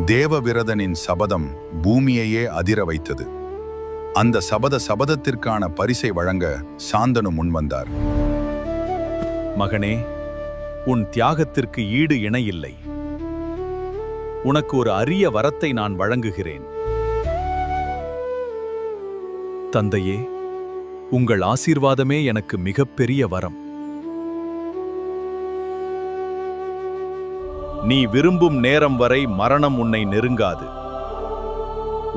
தேவவிரதனின் சபதம் பூமியையே அதிர வைத்தது. அந்த சபதத்திற்கான பரிசை வழங்க சாந்தனு முன்வந்தார். மகனே, உன் தியாகத்திற்கு ஈடு இணையில்லை. உனக்கு ஒரு அரிய வரத்தை நான் வழங்குகிறேன். தந்தையே, உங்கள் ஆசீர்வாதமே எனக்கு மிகப்பெரிய வரம். நீ விரும்பும் நேரம் வரை மரணம் உன்னை நெருங்காது.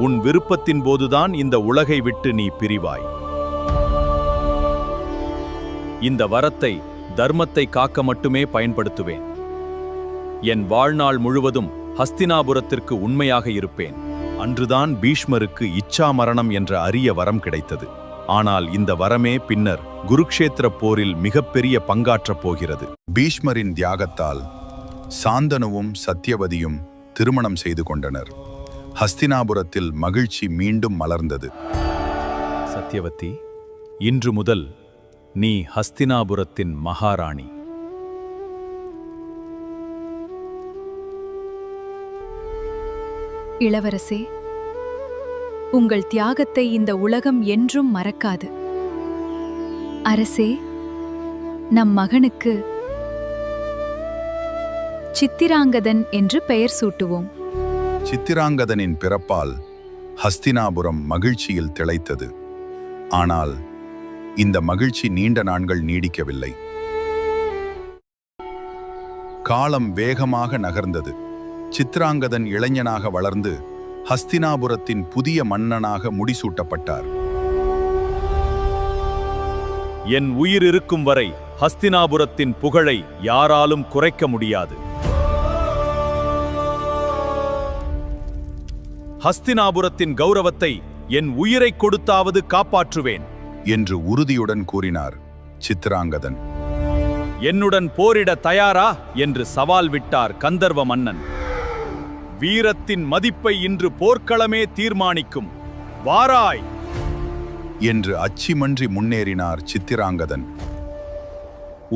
உன் விருப்பத்தின் போதுதான் இந்த உலகை விட்டு நீ பிரிவாய். இந்த வரத்தை தர்மத்தை காக்க மட்டுமே பயன்படுத்துவேன். என் வாழ்நாள் முழுவதும் ஹஸ்தினாபுரத்திற்கு உண்மையாக இருப்பேன். அன்றுதான் பீஷ்மருக்கு இச்சா மரணம் என்ற அரிய வரம் கிடைத்தது. ஆனால் இந்த வரமே பின்னர் குருக்ஷேத்திர போரில் மிகப்பெரிய பங்காற்றப் போகிறது. பீஷ்மரின் தியாகத்தால் சாந்தனுவும் சத்யவதியும் திருமணம் செய்து கொண்டனர். ஹஸ்தினாபுரத்தில் மகிழ்ச்சி மீண்டும் மலர்ந்தது. சத்யவதி, இன்று முதல் நீ ஹஸ்தினாபுரத்தின் மகாராணி. இளவரசே, உங்கள் தியாகத்தை இந்த உலகம் என்றும் மறக்காது. அரசே, நம் மகனுக்கு சித்திராங்கதன் என்று பெயர் சூட்டுவோம். சித்திராங்கதனின் பிறப்பால் ஹஸ்தினாபுரம் மகிழ்ச்சியில் திளைத்தது. ஆனால் இந்த மகிழ்ச்சி நீண்ட நாட்கள் நீடிக்கவில்லை. காலம் வேகமாக நகர்ந்தது. சித்திராங்கதன் இளைஞனாக வளர்ந்து ஹஸ்தினாபுரத்தின் புதிய மன்னனாக முடிசூட்டப்பட்டார். என் உயிர் இருக்கும் வரை ஹஸ்தினாபுரத்தின் புகழை யாராலும் குறைக்க முடியாது. ஹஸ்தினாபுரத்தின் கௌரவத்தை என் உயிரை கொடுத்தாவது காப்பாற்றுவேன் என்று உறுதியுடன் கூறினார் சித்திராங்கதன். என்னுடன் போரிட தயாரா என்று சவால் விட்டார் கந்தர்வ மன்னன். வீரத்தின் மதிப்பை இன்று போர்க்களமே தீர்மானிக்கும். வாராய் என்று அச்சிமன்றி முன்னேறினார் சித்திராங்கதன்.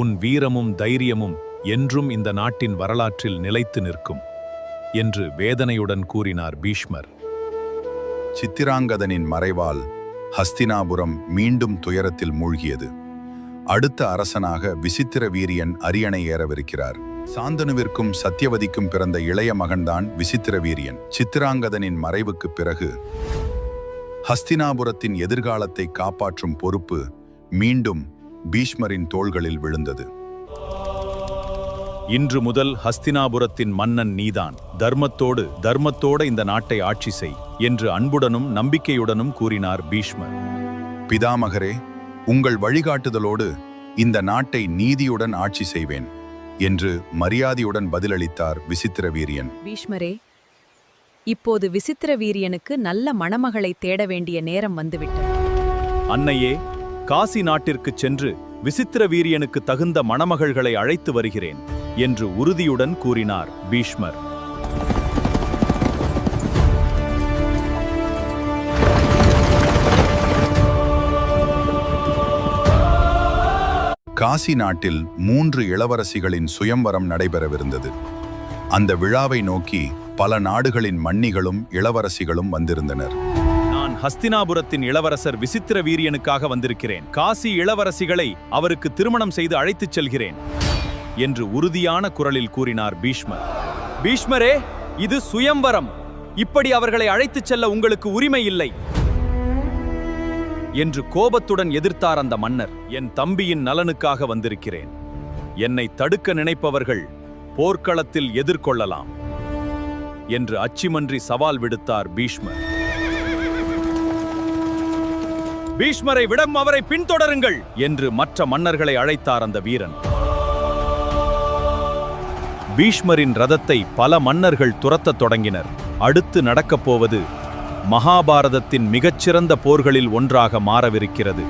உன் வீரமும் தைரியமும் என்றும் இந்த நாட்டின் வரலாற்றில் நிலைத்து நிற்கும் என்று வேதனையுடன் கூறினார் பீஷ்மர். சித்திராங்கதனின் மறைவால் ஹஸ்தினாபுரம் மீண்டும் துயரத்தில் மூழ்கியது. அடுத்த அரசனாக விசித்திர வீரியன் அரியணை ஏறவிருக்கிறார். சாந்தனுவிற்கும் சத்யவதிக்கும் பிறந்த இளைய மகன்தான் விசித்திர வீரியன். சித்திராங்கதனின் மறைவுக்கு பிறகு ஹஸ்தினாபுரத்தின் எதிர்காலத்தை காப்பாற்றும் பொறுப்பு மீண்டும் பீஷ்மரின் தோள்களில் விழுந்தது. இன்று முதல் ஹஸ்தினாபுரத்தின் மன்னன் நீதான். தர்மத்தோடு இந்த நாட்டை ஆட்சி செய் என்று அன்புடனும் நம்பிக்கையுடனும் கூறினார் பீஷ்மர். பிதாமகரே, உங்கள் வழிகாட்டுதலோடு இந்த நாட்டை நீதியுடன் ஆட்சி செய்வேன் என்று மரியாதையுடன் பதிலளித்தார் விசித்திர வீரியன். பீஷ்மரே, இப்போது விசித்திர வீரியனுக்கு நல்ல மணமகளை தேட வேண்டிய நேரம் வந்துவிட்டது. அன்னையே, காசி நாட்டிற்குச் சென்று விசித்திர வீரியனுக்கு தகுந்த மணமகள்களை அழைத்து வருகிறேன் என்று உறுதியுடன் கூறினார் பீஷ்மர். காசி நாட்டில் 3 இளவரசிகளின் சுயம்வரம் நடைபெறவிருந்தது. அந்த விழாவை நோக்கி பல நாடுகளின் மன்னிகளும் இளவரசிகளும் வந்திருந்தனர். நான் ஹஸ்தினாபுரத்தின் இளவரசர் விசித்திர வீரியனுக்காக வந்திருக்கிறேன். காசி இளவரசிகளை அவருக்கு திருமணம் செய்து அழைத்துச் செல்கிறேன் என்று உறுதியான குரலில் கூறினார் பீஷ்மர். பீஷ்மரே, இது சுயம்வரம். இப்படி அவர்களை அழைத்துச் செல்ல உங்களுக்கு உரிமை இல்லை என்று கோபத்துடன் எதிர்த்தார் அந்த மன்னர். என் தம்பியின் நலனுக்காக வந்திருக்கிறேன். என்னை தடுக்க நினைப்பவர்கள் போர்க்களத்தில் எதிர்கொள்ளலாம் என்று அச்சிமன்றி சவால் விடுத்தார் பீஷ்மர். பீஷ்மரை விடம், அவரை பின்தொடருங்கள் என்று மற்ற மன்னர்களை அழைத்தார் அந்த வீரன். பீஷ்மரின் ரதத்தை பல மன்னர்கள் துரத்தத் தொடங்கினர். அடுத்து நடக்கப் போவது மகாபாரதத்தின் மிகச்சிறந்த போர்களில் ஒன்றாக மாறவிருக்கிறது.